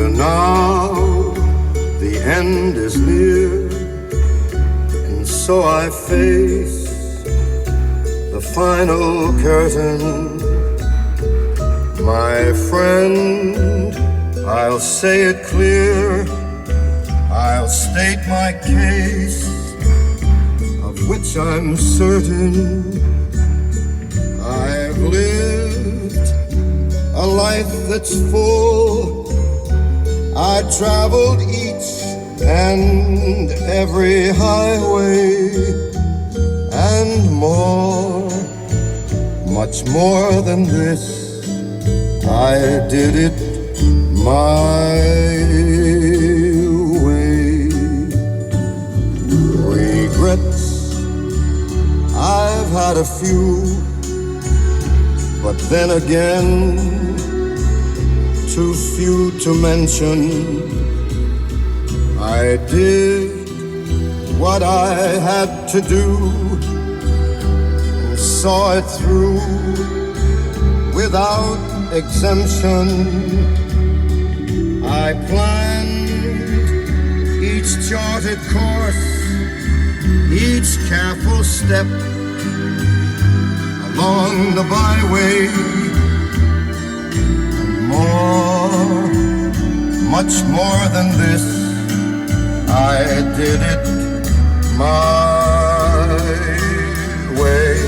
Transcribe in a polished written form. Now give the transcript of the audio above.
now the end is near, and so I face the final curtain. My friend, I'll say it clear, I'll state my case, of which I'm certain. I've lived a life that's full. I traveled each and every highway, and more, much more than this. I did it my way. Regrets, I've had a few, but then again, too few to mention. I did what I had to do and saw it through without exemption. I planned each charted course, each careful step along the byway. More, much more than this, I did it my way.